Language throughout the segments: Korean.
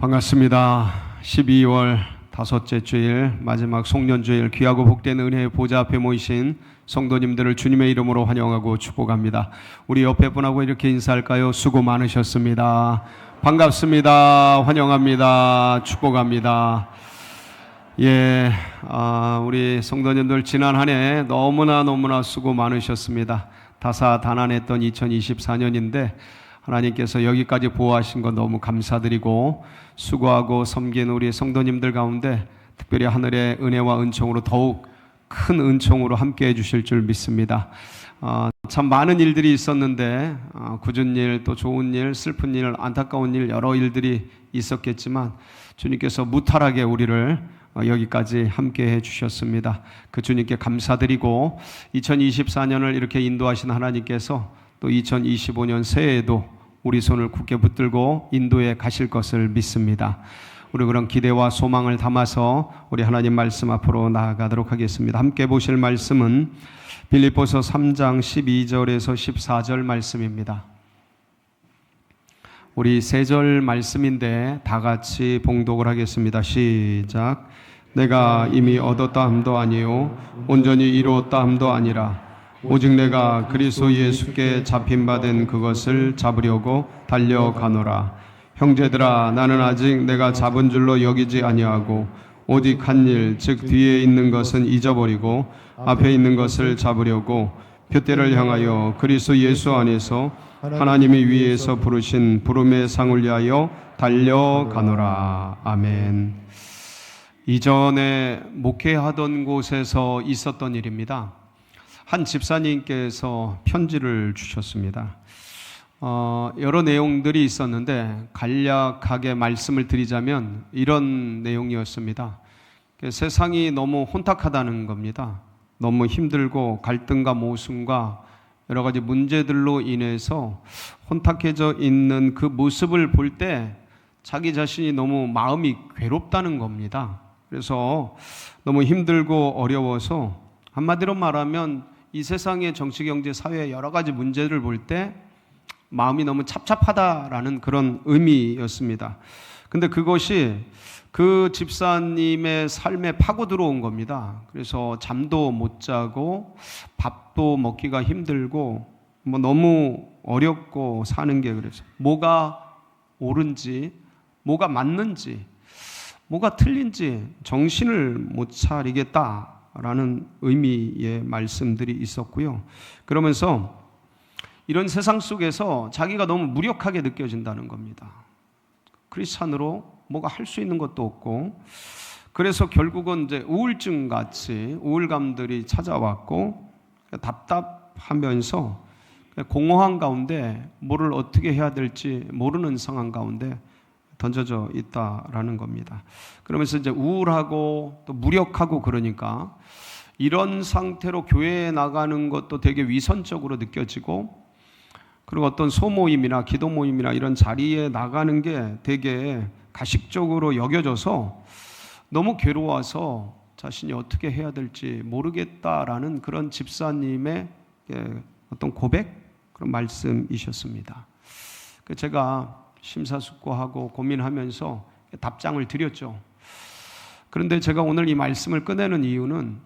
반갑습니다. 12월 다섯째 주일 마지막 송년주일 귀하고 복된 은혜의 보좌 앞에 모이신 성도님들을 주님의 이름으로 환영하고 축복합니다. 우리 옆에 분하고 이렇게 인사할까요? 수고 많으셨습니다. 반갑습니다. 환영합니다. 축복합니다. 우리 성도님들 지난 한 해 너무나 수고 많으셨습니다. 다사다난했던 2024년인데 하나님께서 여기까지 보호하신 것 너무 감사드리고, 수고하고 섬긴 우리 성도님들 가운데 특별히 하늘의 은혜와 은총으로 더욱 큰 은총으로 함께 해주실 줄 믿습니다. 참 많은 일들이 있었는데 굳은 일, 또 좋은 일, 슬픈 일, 안타까운 일, 여러 일들이 있었겠지만 주님께서 무탈하게 우리를 여기까지 함께 해주셨습니다. 그 주님께 감사드리고, 2024년을 이렇게 인도하신 하나님께서 또 2025년 새해에도 우리 손을 굳게 붙들고 인도에 가실 것을 믿습니다. 우리 그런 기대와 소망을 담아서 우리 하나님 말씀 앞으로 나아가도록 하겠습니다. 함께 보실 말씀은 빌립보서 3장 12절에서 14절 말씀입니다. 우리 세 절 말씀인데 다 같이 봉독을 하겠습니다. 시작. 내가 이미 얻었다 함도 아니요 온전히 이루었다 함도 아니라 오직 내가 그리스도 예수께 잡힌 바 된 그것을 잡으려고 달려가노라. 형제들아, 나는 아직 내가 잡은 줄로 여기지 아니하고 오직 한 일, 즉 뒤에 있는 것은 잊어버리고 앞에 있는 것을 잡으려고 표대를 향하여 그리스도 예수 안에서 하나님이 위에서 부르신 부름의 상을 위하여 달려가노라. 아멘. 이전에 목회하던 곳에서 있었던 일입니다. 한 집사님께서 편지를 주셨습니다. 여러 내용들이 있었는데 간략하게 말씀을 드리자면 이런 내용이었습니다. 세상이 너무 혼탁하다는 겁니다. 너무 힘들고 갈등과 모순과 여러 가지 문제들로 인해서 혼탁해져 있는 그 모습을 볼 때 자기 자신이 너무 마음이 괴롭다는 겁니다. 그래서 너무 힘들고 어려워서, 한마디로 말하면 이 세상의 정치, 경제, 사회 여러 가지 문제를 볼 때 마음이 너무 찹찹하다라는 그런 의미였습니다. 근데 그것이 그 집사님의 삶에 파고 들어온 겁니다. 그래서 잠도 못 자고 밥도 먹기가 힘들고 너무 어렵고 사는 게, 그래서 뭐가 옳은지 뭐가 맞는지 뭐가 틀린지 정신을 못 차리겠다라는 의미의 말씀들이 있었고요. 그러면서 이런 세상 속에서 자기가 너무 무력하게 느껴진다는 겁니다. 크리스찬으로 뭐가 할 수 있는 것도 없고, 그래서 결국은 이제 우울증 같이 우울감들이 찾아왔고 답답하면서 공허한 가운데 뭐를 어떻게 해야 될지 모르는 상황 가운데 던져져 있다라는 겁니다. 그러면서 이제 우울하고 또 무력하고, 그러니까 이런 상태로 교회에 나가는 것도 되게 위선적으로 느껴지고, 그리고 어떤 소모임이나 기도 모임이나 이런 자리에 나가는 게 되게 가식적으로 여겨져서 너무 괴로워서 자신이 어떻게 해야 될지 모르겠다라는 그런 집사님의 어떤 고백, 그런 말씀이셨습니다. 제가 심사숙고하고 고민하면서 답장을 드렸죠. 그런데 제가 오늘 이 말씀을 꺼내는 이유는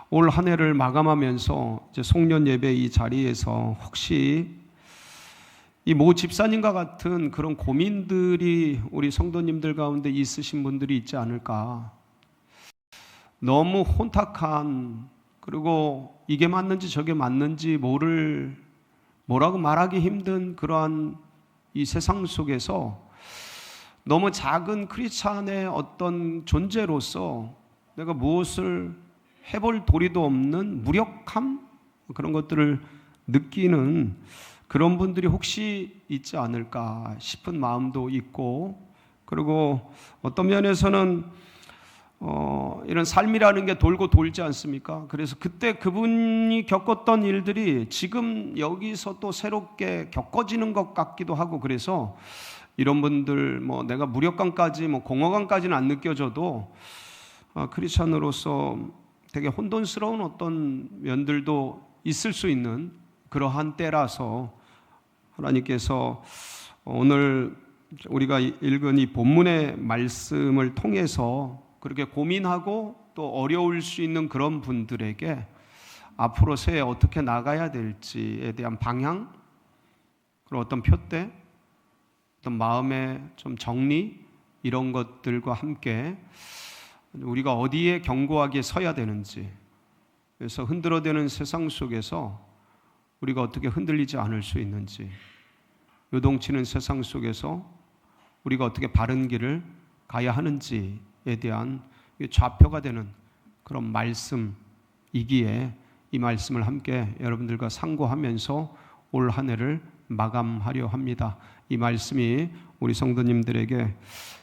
올 한 해를 마감하면서 이제 송년 예배 이 자리에서 혹시 이 모 집사님과 같은 그런 고민들이 우리 성도님들 가운데 있으신 분들이 있지 않을까. 너무 혼탁한, 그리고 이게 맞는지 저게 맞는지 뭐라고 말하기 힘든 그러한 이 세상 속에서 너무 작은 크리스찬의 어떤 존재로서 내가 무엇을 해볼 도리도 없는 무력함, 그런 것들을 느끼는 그런 분들이 혹시 있지 않을까 싶은 마음도 있고, 그리고 어떤 면에서는 이런 삶이라는 게 돌고 돌지 않습니까? 그래서 그때 그분이 겪었던 일들이 지금 여기서 또 새롭게 겪어지는 것 같기도 하고, 그래서 이런 분들 내가 무력감까지 공허감까지는 안 느껴져도 크리스찬으로서 되게 혼돈스러운 어떤 면들도 있을 수 있는 그러한 때라서 하나님께서 오늘 우리가 읽은 이 본문의 말씀을 통해서 그렇게 고민하고 또 어려울 수 있는 그런 분들에게 앞으로 새해 어떻게 나가야 될지에 대한 방향, 그리고 어떤 표대, 어떤 마음의 좀 정리, 이런 것들과 함께 우리가 어디에 견고하게 서야 되는지, 그래서 흔들어대는 세상 속에서 우리가 어떻게 흔들리지 않을 수 있는지, 요동치는 세상 속에서 우리가 어떻게 바른 길을 가야 하는지에 대한 좌표가 되는 그런 말씀이기에 이 말씀을 함께 여러분들과 상고하면서 올 한 해를 마감하려 합니다. 이 말씀이 우리 성도님들에게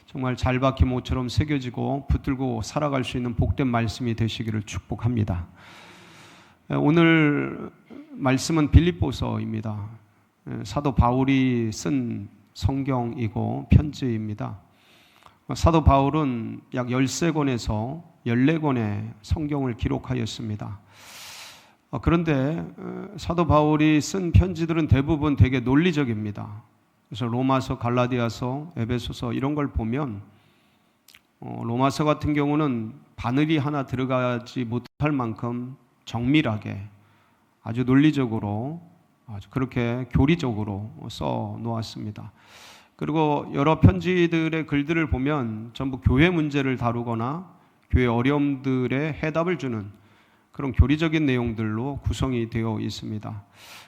정말 잘 박힌 못처럼 새겨지고 붙들고 살아갈 수 있는 복된 말씀이 되시기를 축복합니다. 오늘 말씀은 빌립보서입니다. 사도 바울이 쓴 성경이고 편지입니다. 사도 바울은 약 13권에서 14권의 성경을 기록하였습니다. 그런데 사도 바울이 쓴 편지들은 대부분 되게 논리적입니다. 그래서 로마서, 갈라디아서, 에베소서 이런 걸 보면 로마서 같은 경우는 바늘이 하나 들어가지 못할 만큼 정밀하게 아주 논리적으로 아주 그렇게 교리적으로 써 놓았습니다. 그리고 여러 편지들의 글들을 보면 전부 교회 문제를 다루거나 교회 어려움들의 해답을 주는 그런 교리적인 내용들로 구성이 되어 있습니다.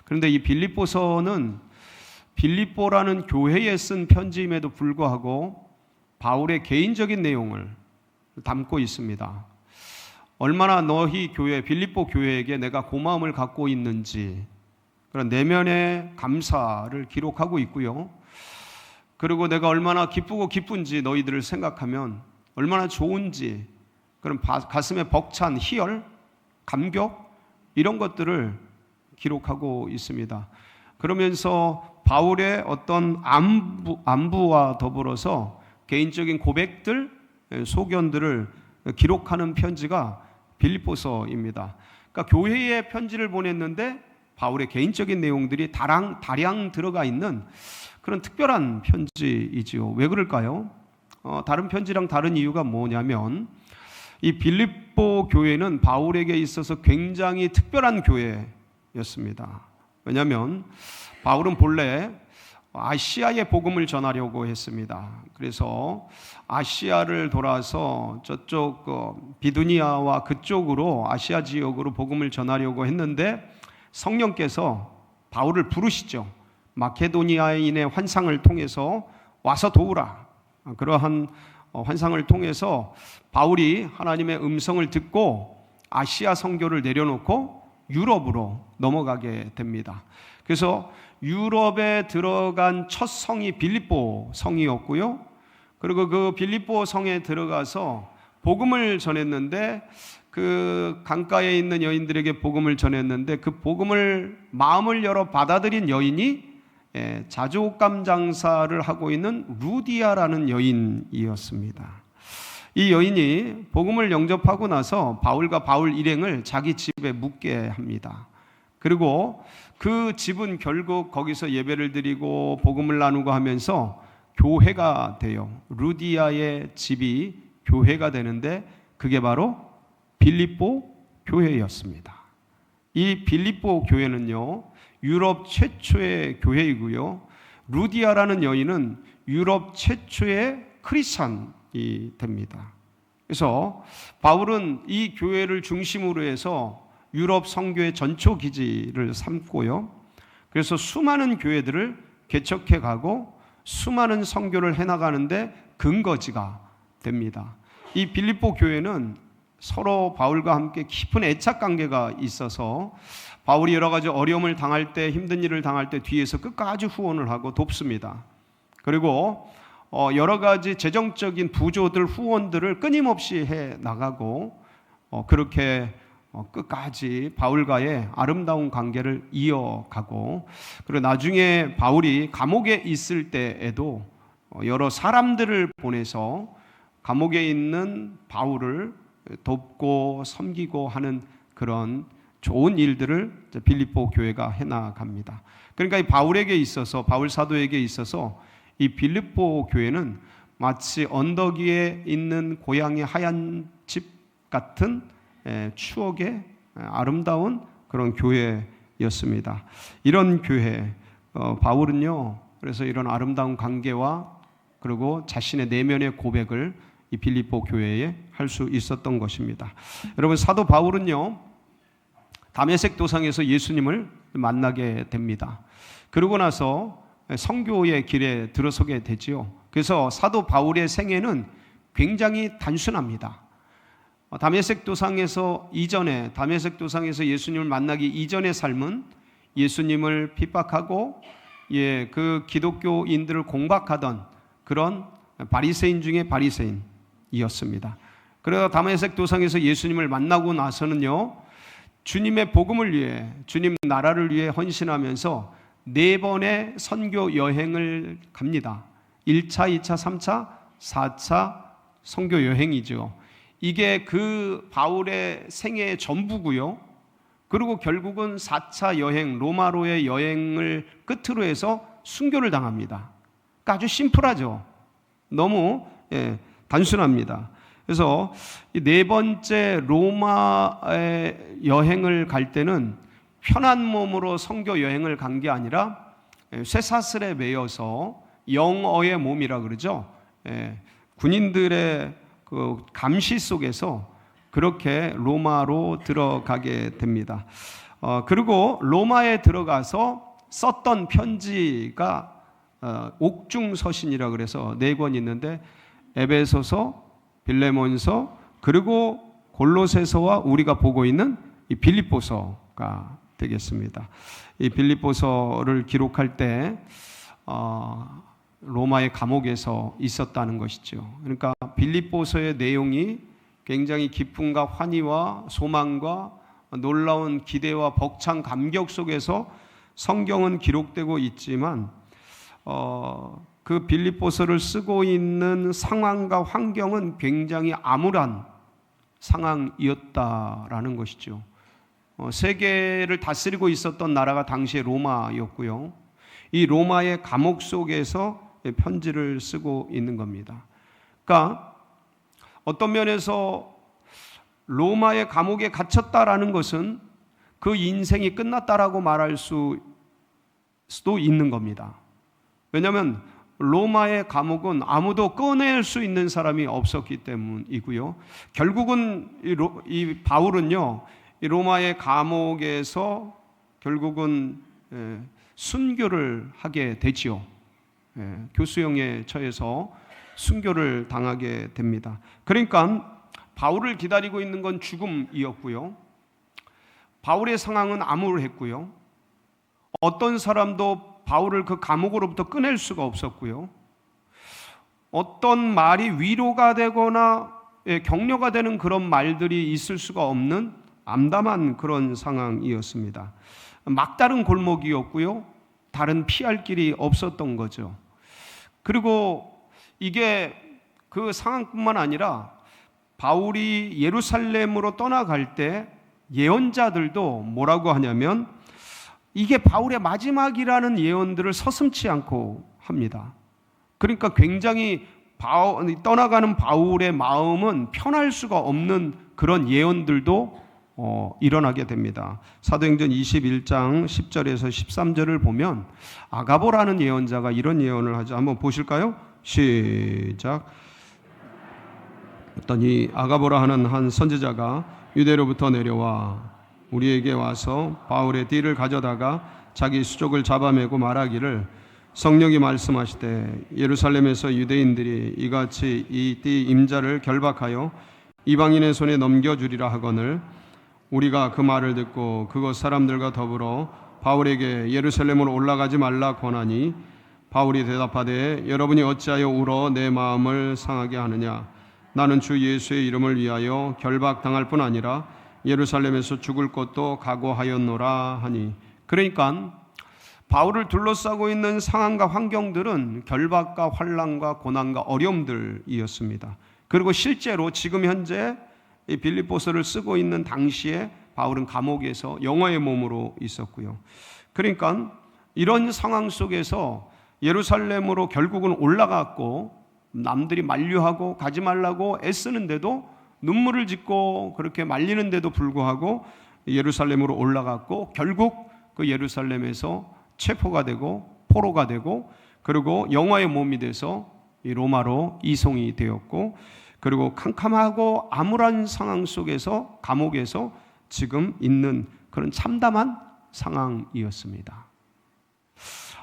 그런데 이 빌립보서는 빌립보라는 교회에 쓴 편지임에도 불구하고 바울의 개인적인 내용을 담고 있습니다. 얼마나 너희 교회, 빌립보 교회에게 내가 고마움을 갖고 있는지 그런 내면의 감사를 기록하고 있고요. 그리고 내가 얼마나 기쁘고 기쁜지 너희들을 생각하면 얼마나 좋은지 그런 가슴에 벅찬 희열, 감격 이런 것들을 기록하고 있습니다. 그러면서 바울의 어떤 안부와 더불어서 개인적인 고백들, 소견들을 기록하는 편지가 빌립보서입니다. 그러니까 교회에 편지를 보냈는데 바울의 개인적인 내용들이 다량 들어가 있는 그런 특별한 편지이지요. 왜 그럴까요? 다른 편지랑 다른 이유가 뭐냐면 이 빌립보 교회는 바울에게 있어서 굉장히 특별한 교회였습니다. 왜냐하면 바울은 본래 아시아에 복음을 전하려고 했습니다. 그래서 아시아를 돌아서 저쪽 비두니아와 그쪽으로 아시아 지역으로 복음을 전하려고 했는데 성령께서 바울을 부르시죠. 마케도니아인의 환상을 통해서 와서 도우라. 그러한 환상을 통해서 바울이 하나님의 음성을 듣고 아시아 선교를 내려놓고 유럽으로 넘어가게 됩니다. 그래서 유럽에 들어간 첫 성이 빌립보 성이었고요. 그리고 그 빌립보 성에 들어가서 복음을 전했는데 그 강가에 있는 여인들에게 복음을 전했는데 그 복음을 마음을 열어 받아들인 여인이 자주옷감 장사를 하고 있는 루디아라는 여인이었습니다. 이 여인이 복음을 영접하고 나서 바울과 바울 일행을 자기 집에 묵게 합니다. 그리고 그 집은 결국 거기서 예배를 드리고 복음을 나누고 하면서 교회가 돼요. 루디아의 집이 교회가 되는데 그게 바로 빌립보 교회였습니다. 이 빌립보 교회는요, 유럽 최초의 교회이고요. 루디아라는 여인은 유럽 최초의 크리스찬이 됩니다. 그래서 바울은 이 교회를 중심으로 해서 유럽 선교의 전초 기지를 삼고요. 그래서 수많은 교회들을 개척해 가고 수많은 선교를 해나가는데 근거지가 됩니다. 이 빌립보 교회는 서로 바울과 함께 깊은 애착 관계가 있어서 바울이 여러 가지 어려움을 당할 때, 힘든 일을 당할 때 뒤에서 끝까지 후원을 하고 돕습니다. 그리고 여러 가지 재정적인 부조들, 후원들을 끊임없이 해 나가고 그렇게 끝까지 바울과의 아름다운 관계를 이어가고, 그리고 나중에 바울이 감옥에 있을 때에도 여러 사람들을 보내서 감옥에 있는 바울을 돕고 섬기고 하는 그런 좋은 일들을 빌립보 교회가 해나갑니다. 그러니까 이 바울에게 있어서, 바울 사도에게 있어서 이 빌립보 교회는 마치 언덕 위에 있는 고향의 하얀 집 같은 추억의 아름다운 그런 교회였습니다. 이런 교회, 바울은요, 그래서 이런 아름다운 관계와 그리고 자신의 내면의 고백을 이 빌립보 교회에 할 수 있었던 것입니다. 여러분, 사도 바울은요, 다메섹 도상에서 예수님을 만나게 됩니다. 그러고 나서 선교의 길에 들어서게 되지요. 그래서 사도 바울의 생애는 굉장히 단순합니다. 다메섹 도상에서 예수님을 만나기 이전의 삶은 예수님을 핍박하고 그 기독교인들을 공박하던 그런 바리새인 중에 바리새인이었습니다. 그래서 다메섹 도상에서 예수님을 만나고 나서는요, 주님의 복음을 위해, 주님 나라를 위해 헌신하면서 4번의 선교 여행을 갑니다. 1차, 2차, 3차, 4차 선교 여행이죠. 이게 그 바울의 생애의 전부고요. 그리고 결국은 4차 여행, 로마로의 여행을 끝으로 해서 순교를 당합니다. 그러니까 아주 심플하죠. 너무 단순합니다. 그래서 이 4번째 로마의 여행을 갈 때는 편한 몸으로 선교 여행을 간 게 아니라 쇠사슬에 매여서 영어의 몸이라 그러죠. 군인들의 그 감시 속에서 그렇게 로마로 들어가게 됩니다. 그리고 로마에 들어가서 썼던 편지가 옥중서신이라 그래서 4권 있는데, 에베소서, 빌레몬서, 그리고 골로새서와 우리가 보고 있는 이 빌립보서가 되겠습니다. 이 빌립보서를 기록할 때 로마의 감옥에서 있었다는 것이죠. 그러니까 빌립보서의 내용이 굉장히 기쁨과 환희와 소망과 놀라운 기대와 벅찬 감격 속에서 성경은 기록되고 있지만 그 빌립보서를 쓰고 있는 상황과 환경은 굉장히 암울한 상황이었다라는 것이죠. 세계를 다스리고 있었던 나라가 당시에 로마였고요. 이 로마의 감옥 속에서 편지를 쓰고 있는 겁니다. 그러니까 어떤 면에서 로마의 감옥에 갇혔다라는 것은 그 인생이 끝났다라고 말할 수도 있는 겁니다. 왜냐하면 로마의 감옥은 아무도 꺼낼 수 있는 사람이 없었기 때문이고요. 결국은 이 바울은요, 이 로마의 감옥에서 결국은 순교를 하게 되지요. 교수형에 처해서 순교를 당하게 됩니다. 그러니까 바울을 기다리고 있는 건 죽음이었고요. 바울의 상황은 암울했고요. 어떤 사람도 바울을 그 감옥으로부터 꺼낼 수가 없었고요. 어떤 말이 위로가 되거나 격려가 되는 그런 말들이 있을 수가 없는 암담한 그런 상황이었습니다. 막다른 골목이었고요. 다른 피할 길이 없었던 거죠. 그리고 이게 그 상황뿐만 아니라 바울이 예루살렘으로 떠나갈 때 예언자들도 뭐라고 하냐면 이게 바울의 마지막이라는 예언들을 서슴지 않고 합니다. 그러니까 굉장히 떠나가는 바울의 마음은 편할 수가 없는 그런 예언들도 일어나게 됩니다. 사도행전 21장 10절에서 13절을 보면 아가보라는 예언자가 이런 예언을 하죠. 한번 보실까요? 시작. 어떤 이 아가보라 하는 한 선지자가 유대로부터 내려와 우리에게 와서 바울의 띠를 가져다가 자기 수족을 잡아매고 말하기를 성령이 말씀하시되 예루살렘에서 유대인들이 이같이 이 띠 임자를 결박하여 이방인의 손에 넘겨주리라 하거늘 우리가 그 말을 듣고 그곳 사람들과 더불어 바울에게 예루살렘으로 올라가지 말라 권하니 바울이 대답하되 여러분이 어찌하여 울어 내 마음을 상하게 하느냐 나는 주 예수의 이름을 위하여 결박당할 뿐 아니라 예루살렘에서 죽을 것도 각오하였노라 하니. 그러니까 바울을 둘러싸고 있는 상황과 환경들은 결박과 환난과 고난과 어려움들이었습니다. 그리고 실제로 지금 현재 이 빌립보서를 쓰고 있는 당시에 바울은 감옥에서 영어의 몸으로 있었고요. 그러니까 이런 상황 속에서 예루살렘으로 결국은 올라갔고 남들이 만류하고 가지 말라고 애쓰는데도 눈물을 짓고 그렇게 말리는데도 불구하고 예루살렘으로 올라갔고 결국 그 예루살렘에서 체포가 되고 포로가 되고 그리고 영화의 몸이 돼서 이 로마로 이송이 되었고 그리고 캄캄하고 암울한 상황 속에서 감옥에서 지금 있는 그런 참담한 상황이었습니다.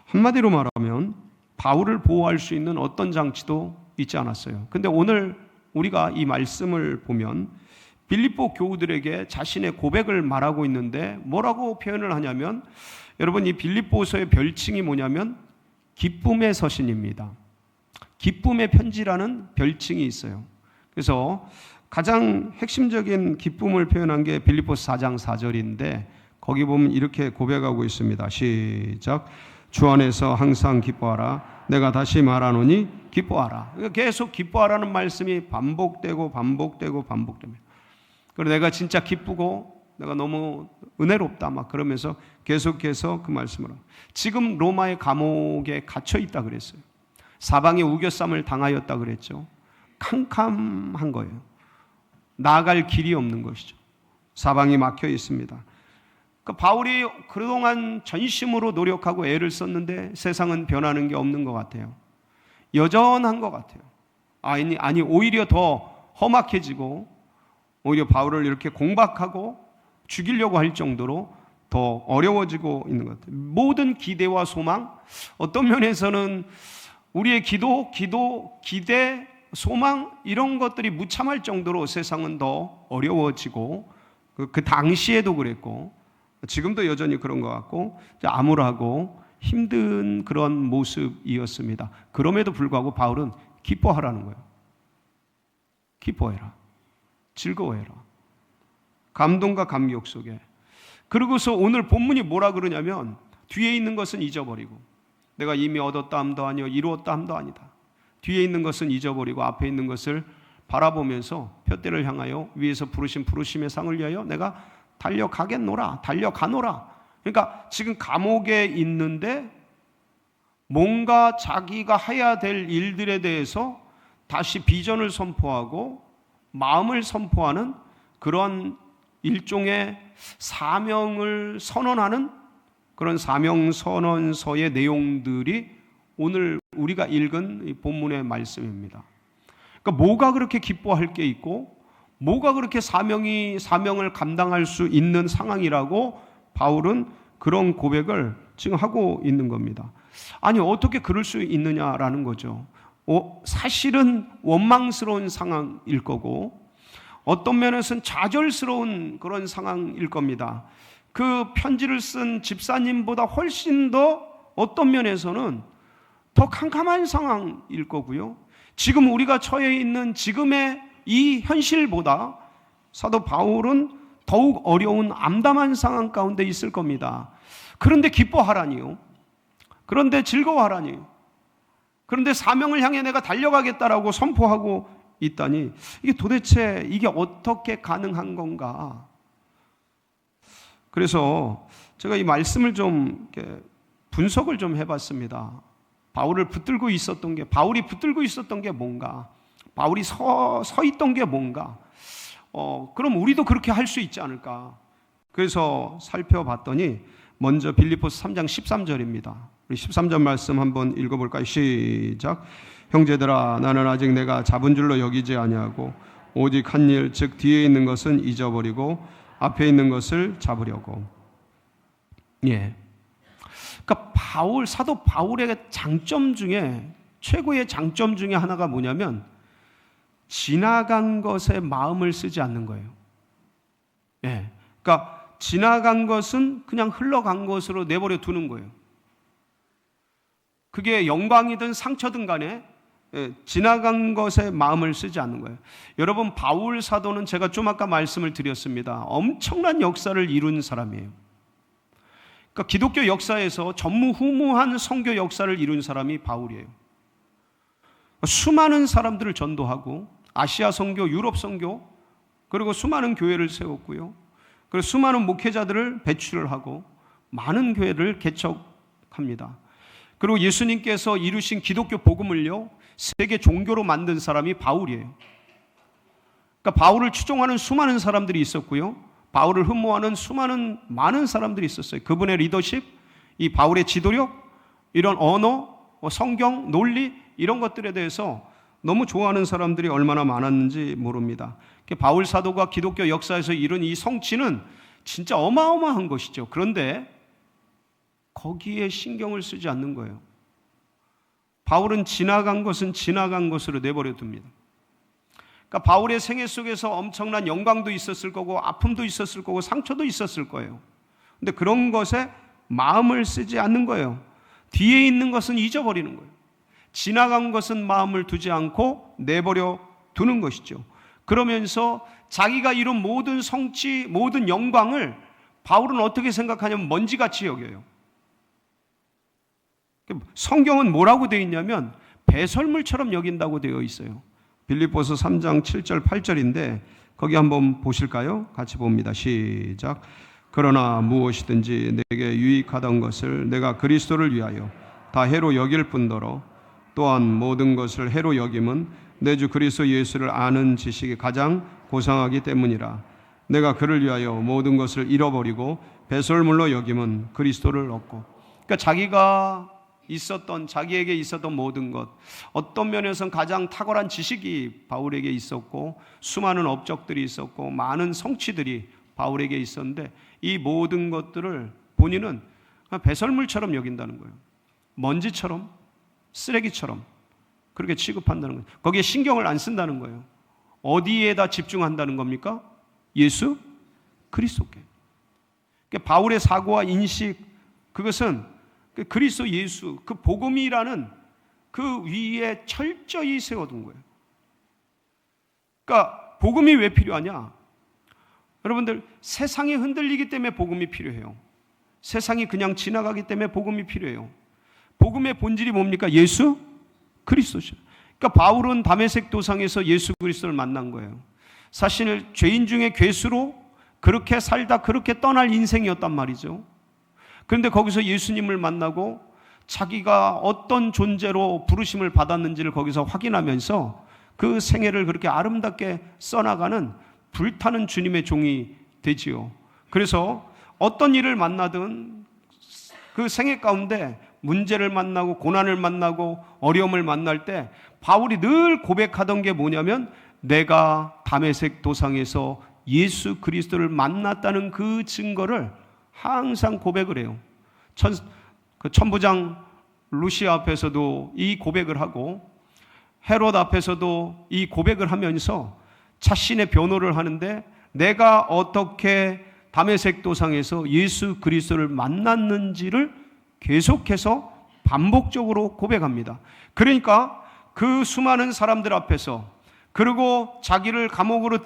한마디로 말하면 바울을 보호할 수 있는 어떤 장치도 있지 않았어요. 근데 오늘 우리가 이 말씀을 보면 빌립보 교우들에게 자신의 고백을 말하고 있는데 뭐라고 표현을 하냐면 여러분 이 빌립보서의 별칭이 뭐냐면 기쁨의 서신입니다. 기쁨의 편지라는 별칭이 있어요. 그래서 가장 핵심적인 기쁨을 표현한 게 빌립보서 4장 4절인데 거기 보면 이렇게 고백하고 있습니다. 시작. 주 안에서 항상 기뻐하라. 내가 다시 말하노니 기뻐하라. 계속 기뻐하라는 말씀이 반복되고 반복됩니다. 그리고 내가 진짜 기쁘고 내가 너무 은혜롭다 막 그러면서 계속해서 그 말씀을 하고 지금 로마의 감옥에 갇혀 있다 그랬어요. 사방에 우겨쌈을 당하였다 그랬죠. 캄캄한 거예요. 나아갈 길이 없는 것이죠. 사방이 막혀 있습니다. 그 바울이 그동안 전심으로 노력하고 애를 썼는데 세상은 변하는 게 없는 것 같아요. 여전한 것 같아요. 아니 오히려 더 험악해지고 오히려 바울을 이렇게 공박하고 죽이려고 할 정도로 더 어려워지고 있는 것 같아요. 모든 기대와 소망, 어떤 면에서는 우리의 기대, 소망 이런 것들이 무참할 정도로 세상은 더 어려워지고 그 당시에도 그랬고 지금도 여전히 그런 것 같고 암울하고 힘든 그런 모습이었습니다. 그럼에도 불구하고 바울은 기뻐하라는 거예요. 기뻐해라. 즐거워해라. 감동과 감격 속에. 그러고서 오늘 본문이 뭐라 그러냐면 뒤에 있는 것은 잊어버리고 내가 이미 얻었다 함도 아니요 이루었다 함도 아니다. 뒤에 있는 것은 잊어버리고 앞에 있는 것을 바라보면서 푯대를 향하여 위에서 부르신 부르심의 상을 위하여 내가 달려가노라. 그러니까 지금 감옥에 있는데 뭔가 자기가 해야 될 일들에 대해서 다시 비전을 선포하고 마음을 선포하는 그런 일종의 사명을 선언하는 그런 사명선언서의 내용들이 오늘 우리가 읽은 이 본문의 말씀입니다. 그러니까 뭐가 그렇게 기뻐할 게 있고 뭐가 그렇게 사명을 감당할 수 있는 상황이라고 바울은 그런 고백을 지금 하고 있는 겁니다. 아니 어떻게 그럴 수 있느냐라는 거죠. 사실은 원망스러운 상황일 거고 어떤 면에서는 좌절스러운 그런 상황일 겁니다. 그 편지를 쓴 집사님보다 훨씬 더 어떤 면에서는 더 캄캄한 상황일 거고요. 지금 우리가 처해 있는 지금의 이 현실보다 사도 바울은 더욱 어려운 암담한 상황 가운데 있을 겁니다. 그런데 기뻐하라니요. 그런데 즐거워하라니요. 그런데 사명을 향해 내가 달려가겠다라고 선포하고 있다니 이게 도대체 이게 어떻게 가능한 건가? 그래서 제가 이 말씀을 좀 분석을 좀 해봤습니다. 바울이 붙들고 있었던 게 뭔가? 바울이 서 있던 게 뭔가? 그럼 우리도 그렇게 할 수 있지 않을까? 그래서 살펴봤더니 먼저 빌립보서 3장 13절입니다. 우리 13절 말씀 한번 읽어볼까요? 시작. 형제들아 나는 아직 내가 잡은 줄로 여기지 아니하고 오직 한 일 즉 뒤에 있는 것은 잊어버리고 앞에 있는 것을 잡으려고. 그러니까 사도 바울의 장점 중에 최고의 장점 중에 하나가 뭐냐면 지나간 것에 마음을 쓰지 않는 거예요. 그러니까 지나간 것은 그냥 흘러간 것으로 내버려 두는 거예요. 그게 영광이든 상처든 간에 지나간 것에 마음을 쓰지 않는 거예요. 여러분 바울 사도는 제가 좀 아까 말씀을 드렸습니다. 엄청난 역사를 이룬 사람이에요. 그러니까 기독교 역사에서 전무후무한 선교 역사를 이룬 사람이 바울이에요. 수많은 사람들을 전도하고 아시아 선교, 유럽 선교, 그리고 수많은 교회를 세웠고요. 그리고 수많은 목회자들을 배출을 하고 많은 교회를 개척합니다. 그리고 예수님께서 이루신 기독교 복음을요, 세계 종교로 만든 사람이 바울이에요. 그러니까 바울을 추종하는 수많은 사람들이 있었고요, 바울을 흠모하는 많은 사람들이 있었어요. 그분의 리더십, 이 바울의 지도력, 이런 언어, 성경, 논리, 이런 것들에 대해서 너무 좋아하는 사람들이 얼마나 많았는지 모릅니다. 바울 사도가 기독교 역사에서 이룬 이 성취는 진짜 어마어마한 것이죠. 그런데 거기에 신경을 쓰지 않는 거예요. 바울은 지나간 것은 지나간 것으로 내버려 둡니다. 그러니까 바울의 생애 속에서 엄청난 영광도 있었을 거고, 아픔도 있었을 거고, 상처도 있었을 거예요. 근데 그런 것에 마음을 쓰지 않는 거예요. 뒤에 있는 것은 잊어버리는 거예요. 지나간 것은 마음을 두지 않고 내버려 두는 것이죠. 그러면서 자기가 이룬 모든 성취, 모든 영광을 바울은 어떻게 생각하냐면 먼지같이 여겨요. 성경은 뭐라고 되어 있냐면 배설물처럼 여긴다고 되어 있어요. 빌립보서 3장 7절 8절인데 거기 한번 보실까요? 같이 봅니다. 시작. 그러나 무엇이든지 내게 유익하던 것을 내가 그리스도를 위하여 다 해로 여길 뿐더러 또한 모든 것을 해로 여김은 내 주 그리스도 예수를 아는 지식이 가장 고상하기 때문이라. 내가 그를 위하여 모든 것을 잃어버리고 배설물로 여김은 그리스도를 얻고. 그러니까 자기에게 있었던 모든 것, 어떤 면에서는 가장 탁월한 지식이 바울에게 있었고, 수많은 업적들이 있었고, 많은 성취들이 바울에게 있었는데, 이 모든 것들을 본인은 배설물처럼 여긴다는 거예요. 먼지처럼, 쓰레기처럼 그렇게 취급한다는 거예요. 거기에 신경을 안 쓴다는 거예요. 어디에다 집중한다는 겁니까? 예수 그리스도께. 그러니까 바울의 사고와 인식, 그것은 그리스도 예수, 그 복음이라는 그 위에 철저히 세워둔 거예요. 그러니까 복음이 왜 필요하냐? 여러분들, 세상이 흔들리기 때문에 복음이 필요해요. 세상이 그냥 지나가기 때문에 복음이 필요해요. 복음의 본질이 뭡니까? 예수 그리스도죠. 그러니까 바울은 다메섹 도상에서 예수 그리스도를 만난 거예요. 사실 죄인 중에 괴수로 그렇게 살다 그렇게 떠날 인생이었단 말이죠. 그런데 거기서 예수님을 만나고 자기가 어떤 존재로 부르심을 받았는지를 거기서 확인하면서 그 생애를 그렇게 아름답게 써나가는 불타는 주님의 종이 되지요. 그래서 어떤 일을 만나든 그 생애 가운데 문제를 만나고 고난을 만나고 어려움을 만날 때 바울이 늘 고백하던 게 뭐냐면, 내가 다메섹 도상에서 예수 그리스도를 만났다는 그 증거를 항상 고백을 해요. 천부장 루시아 앞에서도 이 고백을 하고, 헤롯 앞에서도 이 고백을 하면서 자신의 변호를 하는데, 내가 어떻게 다메섹 도상에서 예수 그리스도를 만났는지를 계속해서 반복적으로 고백합니다. 그러니까 그 수많은 사람들 앞에서, 그리고 자기를 감옥으로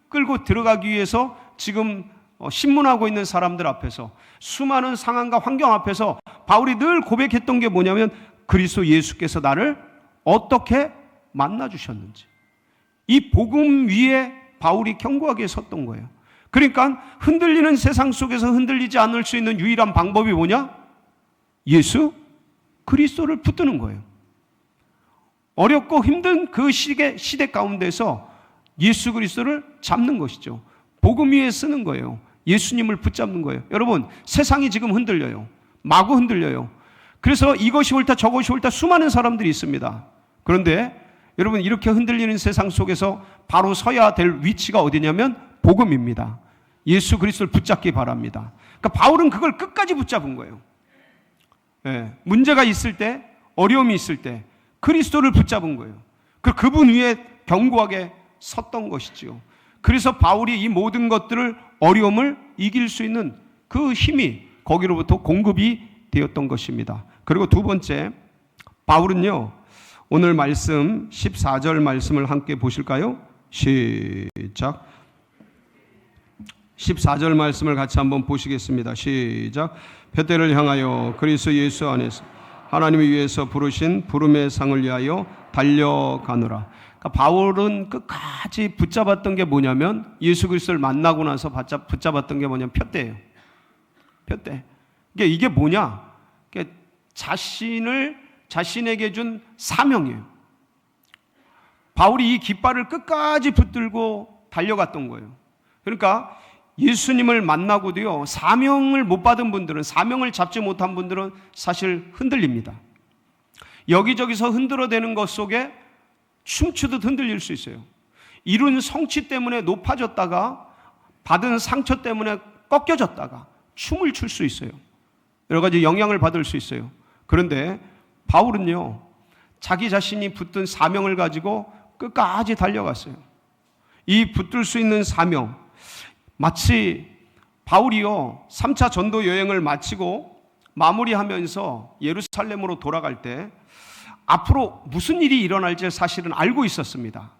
끌고 들어가기 위해서 지금 신문하고 있는 사람들 앞에서, 수많은 상황과 환경 앞에서 바울이 늘 고백했던 게 뭐냐면, 그리스도 예수께서 나를 어떻게 만나주셨는지, 이 복음 위에 바울이 견고하게 섰던 거예요. 그러니까 흔들리는 세상 속에서 흔들리지 않을 수 있는 유일한 방법이 뭐냐? 예수 그리스도를 붙드는 거예요. 어렵고 힘든 그 시대 가운데서 예수 그리스도를 잡는 것이죠. 복음 위에 쓰는 거예요. 예수님을 붙잡는 거예요. 여러분, 세상이 지금 흔들려요. 마구 흔들려요. 그래서 이것이 옳다 저것이 옳다 수많은 사람들이 있습니다. 그런데 여러분, 이렇게 흔들리는 세상 속에서 바로 서야 될 위치가 어디냐면 복음입니다. 예수 그리스도를 붙잡기 바랍니다. 그러니까 바울은 그걸 끝까지 붙잡은 거예요. 문제가 있을 때, 어려움이 있을 때 그리스도를 붙잡은 거예요. 그분 위에 견고하게 섰던 것이지요. 그래서 바울이 이 모든 것들을, 어려움을 이길 수 있는 그 힘이 거기로부터 공급이 되었던 것입니다. 그리고 두 번째, 바울은요, 오늘 말씀 14절 말씀을 함께 보실까요? 시작. 14절 말씀을 같이 한번 보시겠습니다. 시작. 표대를 향하여 그리스도 예수 안에서 하나님이 위해서 부르신 부름의 상을 위하여 달려가노라. 그러니까 바울은 끝까지 붙잡았던 게 뭐냐면, 예수 그리스도를 만나고 나서 붙잡았던 게 뭐냐면 표대예요. 표대. 이게 뭐냐? 자신에게 준 사명이에요. 바울이 이 깃발을 끝까지 붙들고 달려갔던 거예요. 그러니까 예수님을 만나고도요, 사명을 못 받은 분들은, 사명을 잡지 못한 분들은 사실 흔들립니다. 여기저기서 흔들어대는 것 속에 춤추듯 흔들릴 수 있어요. 이룬 성취 때문에 높아졌다가 받은 상처 때문에 꺾여졌다가 춤을 출 수 있어요. 여러 가지 영향을 받을 수 있어요. 그런데 바울은요, 자기 자신이 붙든 사명을 가지고 끝까지 달려갔어요. 이 붙들 수 있는 사명, 마치 바울이요 3차 전도 여행을 마치고 마무리하면서 예루살렘으로 돌아갈 때 앞으로 무슨 일이 일어날지 사실은 알고 있었습니다.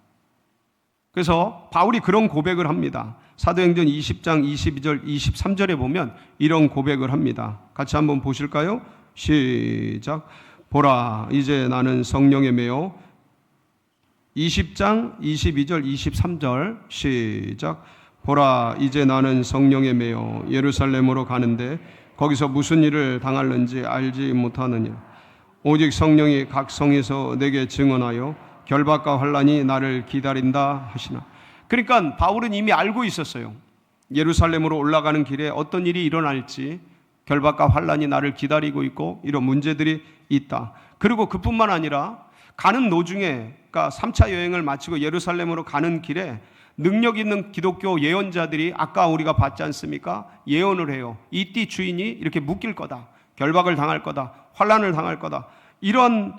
그래서 바울이 그런 고백을 합니다. 사도행전 20장 22절 23절에 보면 이런 고백을 합니다. 같이 한번 보실까요? 시작. 보라, 이제 나는 성령에 매여. 20장 22절 23절 시작. 보라, 이제 나는 성령에 매여 예루살렘으로 가는데 거기서 무슨 일을 당할는지 알지 못하느냐. 오직 성령이 각 성에서 내게 증언하여 결박과 환난이 나를 기다린다 하시나. 그러니까 바울은 이미 알고 있었어요. 예루살렘으로 올라가는 길에 어떤 일이 일어날지, 결박과 환난이 나를 기다리고 있고 이런 문제들이 있다. 그리고 그뿐만 아니라 가는 도중에, 그러니까 3차 여행을 마치고 예루살렘으로 가는 길에 능력 있는 기독교 예언자들이 아까 우리가 봤지 않습니까? 예언을 해요. 이 띠 주인이 이렇게 묶일 거다, 결박을 당할 거다, 환난을 당할 거다, 이런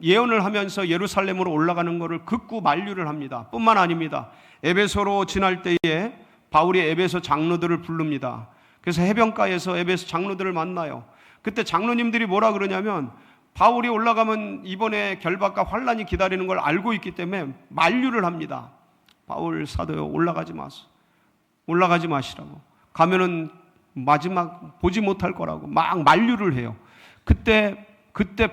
예언을 하면서 예루살렘으로 올라가는 것을 극구 만류를 합니다. 뿐만 아닙니다. 에베소로 지날 때에 바울이 에베소 장로들을 부릅니다. 그래서 해변가에서 에베소 장로들을 만나요. 그때 장로님들이 뭐라 그러냐면, 바울이 올라가면 이번에 결박과 환난이 기다리는 걸 알고 있기 때문에 만류를 합니다. 바울 사도요, 올라가지 마시라고. 가면은 마지막 보지 못할 거라고 막 만류를 해요. 그때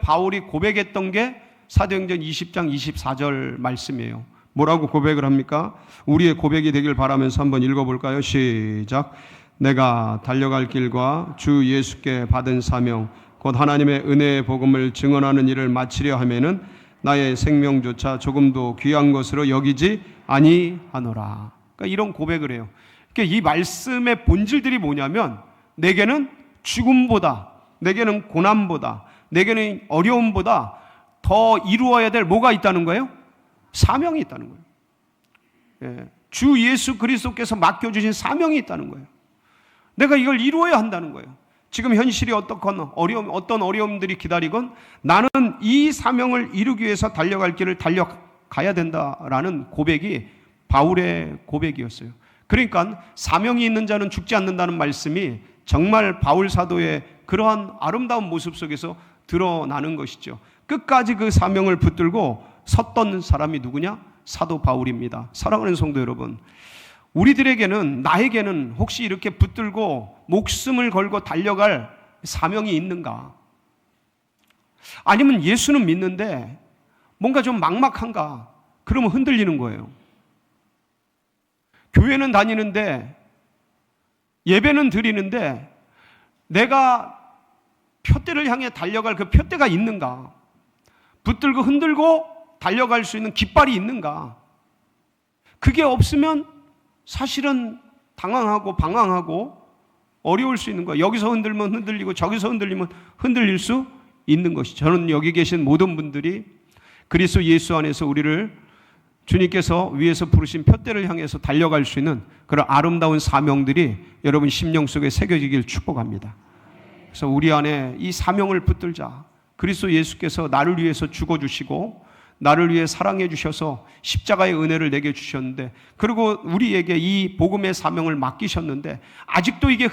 바울이 고백했던 게 사도행전 20장 24절 말씀이에요. 뭐라고 고백을 합니까? 우리의 고백이 되길 바라면서 한번 읽어볼까요? 시작. 내가 달려갈 길과 주 예수께 받은 사명, 곧 하나님의 은혜의 복음을 증언하는 일을 마치려 하면은 나의 생명조차 조금도 귀한 것으로 여기지 아니하노라. 그러니까 이런 고백을 해요. 그러니까 이 말씀의 본질들이 뭐냐면, 내게는 죽음보다, 내게는 고난보다, 내게는 어려움보다 더 이루어야 될 뭐가 있다는 거예요? 사명이 있다는 거예요. 예, 주 예수 그리스도께서 맡겨주신 사명이 있다는 거예요. 내가 이걸 이루어야 한다는 거예요. 지금 현실이 어떤 어려움들이 기다리건 나는 이 사명을 이루기 위해서 달려갈 길을 달려가야 된다라는 고백이 바울의 고백이었어요. 그러니까 사명이 있는 자는 죽지 않는다는 말씀이 정말 바울 사도의 그러한 아름다운 모습 속에서 드러나는 것이죠. 끝까지 그 사명을 붙들고 섰던 사람이 누구냐? 사도 바울입니다. 사랑하는 성도 여러분, 우리들에게는, 나에게는 혹시 이렇게 붙들고 목숨을 걸고 달려갈 사명이 있는가? 아니면 예수는 믿는데 뭔가 좀 막막한가? 그러면 흔들리는 거예요. 교회는 다니는데, 예배는 드리는데 내가 표대를 향해 달려갈 그 표대가 있는가? 붙들고 흔들고 달려갈 수 있는 깃발이 있는가? 그게 없으면 사실은 당황하고 방황하고 어려울 수 있는 거예요. 여기서 흔들면 흔들리고 저기서 흔들리면 흔들릴 수 있는 것이죠. 저는 여기 계신 모든 분들이 그리스도 예수 안에서 우리를 주님께서 위에서 부르신 표대를 향해서 달려갈 수 있는 그런 아름다운 사명들이 여러분 심령 속에 새겨지길 축복합니다. 그래서 우리 안에 이 사명을 붙들자. 그리스도 예수께서 나를 위해서 죽어주시고 나를 위해 사랑해 주셔서 십자가의 은혜를 내게 주셨는데, 그리고 우리에게 이 복음의 사명을 맡기셨는데 아직도 이게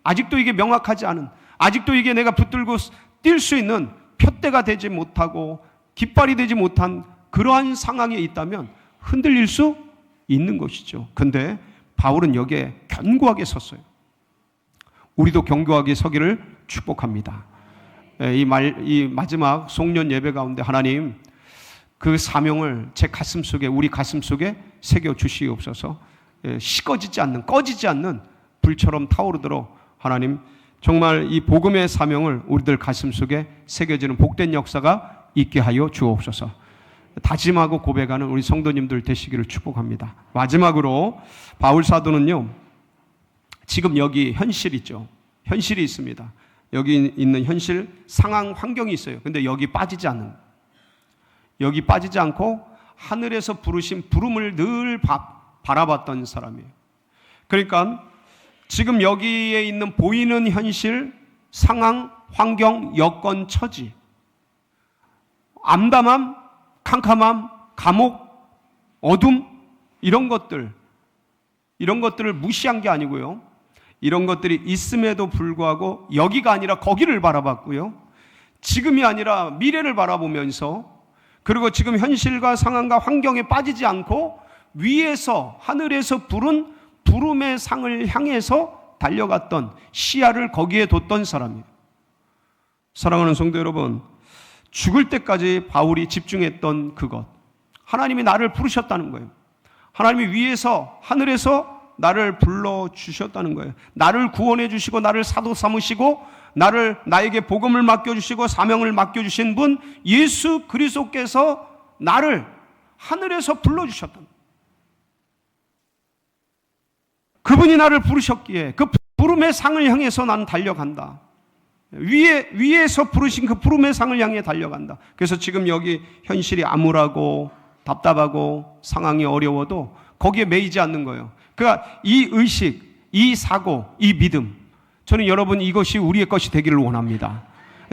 아직도 이게 명확하지 않은, 아직도 이게 내가 붙들고 뛸 수 있는 표대가 되지 못하고 깃발이 되지 못한 그러한 상황에 있다면 흔들릴 수 있는 것이죠. 근데 바울은 여기에 견고하게 섰어요. 우리도 견고하게 서기를 축복합니다. 이 마지막 송년 예배 가운데 하나님, 그 사명을 제 가슴 속에, 우리 가슴 속에 새겨 주시옵소서. 꺼지지 않는 불처럼 타오르도록 하나님 정말 이 복음의 사명을 우리들 가슴속에 새겨지는 복된 역사가 있게 하여 주옵소서. 다짐하고 고백하는 우리 성도님들 되시기를 축복합니다. 마지막으로 바울 사도는요, 지금 여기 현실 있죠. 현실이 있습니다. 여기 있는 현실 상황 환경이 있어요. 근데 여기 빠지지 않고 하늘에서 부르신 부름을 늘 바라봤던 사람이에요. 그러니까 지금 여기에 있는 보이는 현실, 상황, 환경, 여건, 처지, 암담함, 캄캄함, 감옥, 어둠, 이런 것들을 무시한 게 아니고요. 이런 것들이 있음에도 불구하고 여기가 아니라 거기를 바라봤고요. 지금이 아니라 미래를 바라보면서, 그리고 지금 현실과 상황과 환경에 빠지지 않고 위에서, 하늘에서 부른 부름의 상을 향해서 달려갔던, 시야를 거기에 뒀던 사람이에요. 사랑하는 성도 여러분, 죽을 때까지 바울이 집중했던 그것, 하나님이 나를 부르셨다는 거예요. 하나님이 위에서, 하늘에서 나를 불러주셨다는 거예요. 나를 구원해 주시고 나를 사도 삼으시고 나에게 복음을 맡겨주시고 사명을 맡겨주신 분 예수 그리스도께서 나를 하늘에서 불러주셨다. 그분이 나를 부르셨기에 그 부름의 상을 향해서 나는 달려간다. 위에서 부르신 그 부름의 상을 향해 달려간다. 그래서 지금 여기 현실이 암울하고 답답하고 상황이 어려워도 거기에 매이지 않는 거예요. 그러니까 이 의식, 이 사고, 이 믿음, 저는 여러분 이것이 우리의 것이 되기를 원합니다.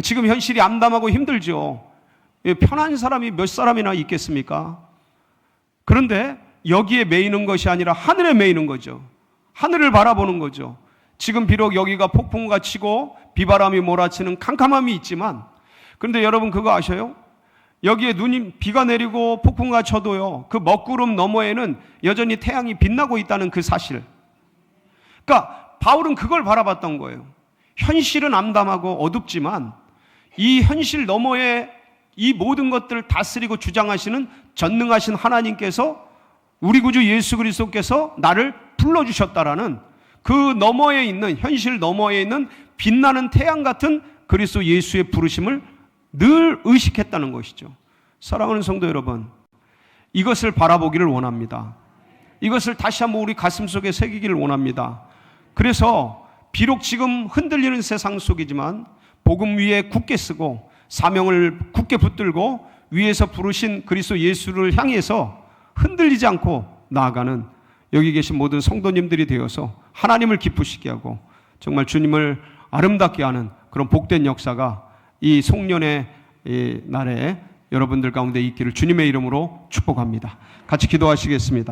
지금 현실이 암담하고 힘들죠. 편한 사람이 몇 사람이나 있겠습니까? 그런데 여기에 매이는 것이 아니라 하늘에 매이는 거죠. 하늘을 바라보는 거죠. 지금 비록 여기가 폭풍과 치고 비바람이 몰아치는 캄캄함이 있지만, 그런데 여러분 그거 아셔요? 여기에 비가 내리고 폭풍과 쳐도요, 그 먹구름 너머에는 여전히 태양이 빛나고 있다는 그 사실. 그러니까 바울은 그걸 바라봤던 거예요. 현실은 암담하고 어둡지만 이 현실 너머에 이 모든 것들을 다스리고 주장하시는 전능하신 하나님께서, 우리 구주 예수 그리스도께서 나를 불러주셨다라는 그 너머에 있는, 현실 너머에 있는 빛나는 태양 같은 그리스도 예수의 부르심을 늘 의식했다는 것이죠. 사랑하는 성도 여러분, 이것을 바라보기를 원합니다. 이것을 다시 한번 우리 가슴 속에 새기기를 원합니다. 그래서 비록 지금 흔들리는 세상 속이지만 복음 위에 굳게 쓰고 사명을 굳게 붙들고 위에서 부르신 그리스도 예수를 향해서 흔들리지 않고 나아가는 여기 계신 모든 성도님들이 되어서 하나님을 기쁘시게 하고 정말 주님을 아름답게 하는 그런 복된 역사가 이 송년의 날에 여러분들 가운데 있기를 주님의 이름으로 축복합니다. 같이 기도하시겠습니다.